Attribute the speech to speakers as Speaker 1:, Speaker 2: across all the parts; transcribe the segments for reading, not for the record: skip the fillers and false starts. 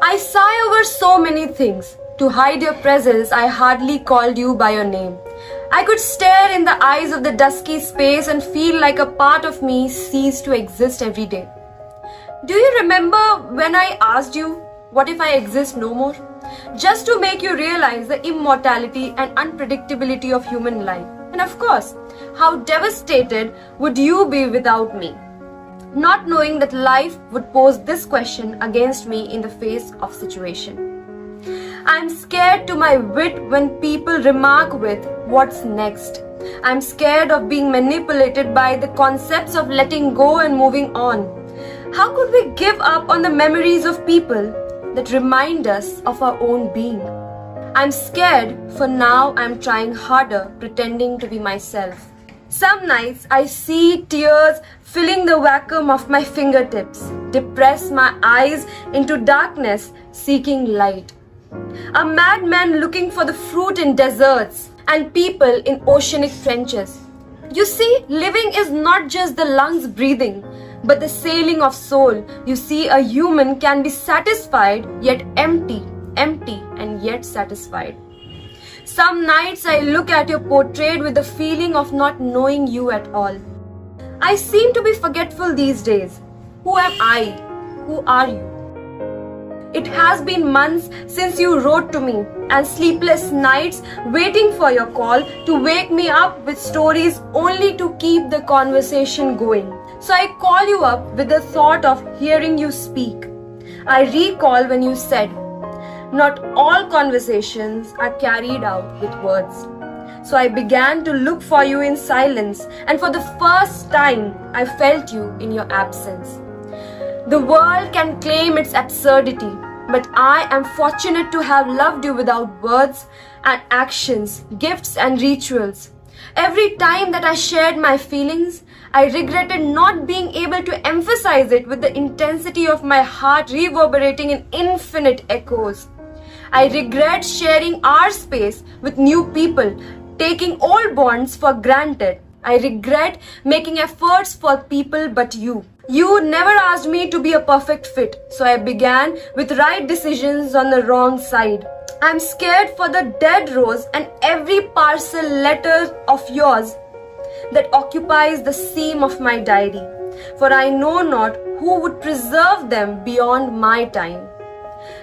Speaker 1: I sigh over so many things. To hide your presence, I hardly called you by your name. I could stare in the eyes of the dusky space and feel like a part of me ceased to exist every day. Do you remember when I asked you, what if I exist no more? Just to make you realize the immortality and unpredictability of human life. And of course, how devastated would you be without me? Not knowing that life would pose this question against me in the face of situation. I'm scared to my wit when people remark with, what's next? I'm scared of being manipulated by the concepts of letting go and moving on. How could we give up on the memories of people that remind us of our own being? I'm scared, for now I'm trying harder, pretending to be myself. Some nights I see tears filling the vacuum of my fingertips, depress my eyes into darkness, seeking light. A madman looking for the fruit in deserts and people in oceanic trenches. You see, living is not just the lungs breathing, but the sailing of soul. You see, a human can be satisfied yet empty, empty and yet satisfied. Some nights I look at your portrait with the feeling of not knowing you at all. I seem to be forgetful these days. Who am I? Who are you? It has been months since you wrote to me, and sleepless nights waiting for your call to wake me up with stories only to keep the conversation going. So I call you up with the thought of hearing you speak. I recall when you said, not all conversations are carried out with words. So I began to look for you in silence, and for the first time I felt you in your absence. The world can claim its absurdity, but I am fortunate to have loved you without words and actions, gifts and rituals. Every time that I shared my feelings, I regretted not being able to emphasize it with the intensity of my heart reverberating in infinite echoes. I regret sharing our space with new people, taking old bonds for granted. I regret making efforts for people but you. You never asked me to be a perfect fit, so I began with right decisions on the wrong side. I'm scared for the dead rose and every parcel letter of yours that occupies the seam of my diary, for I know not who would preserve them beyond my time.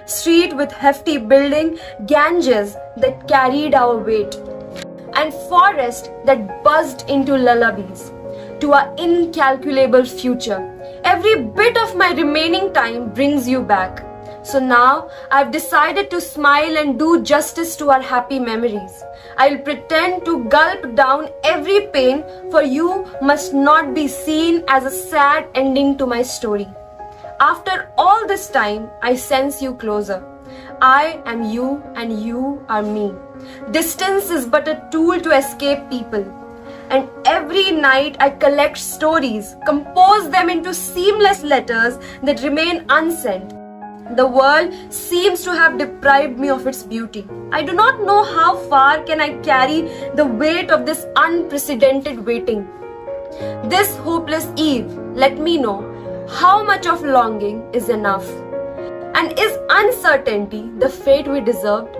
Speaker 1: Street with hefty building, Ganges that carried our weight, and forest that buzzed into lullabies to our incalculable future. Every bit of my remaining time brings you back. So now I've decided to smile and do justice to our happy memories. I'll pretend to gulp down every pain, for you must not be seen as a sad ending to my story. After all this time, I sense you closer. I am you and you are me. Distance is but a tool to escape people. And every night I collect stories, compose them into seamless letters that remain unsent. The world seems to have deprived me of its beauty. I do not know how far can I carry the weight of this unprecedented waiting. This hopeless eve, let me know how much of longing is enough. And is uncertainty the fate we deserved?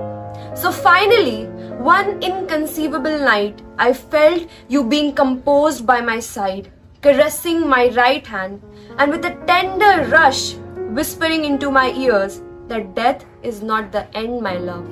Speaker 1: So finally, one inconceivable night, I felt you being composed by my side, caressing my right hand, and with a tender rush, whispering into my ears that death is not the end, my love.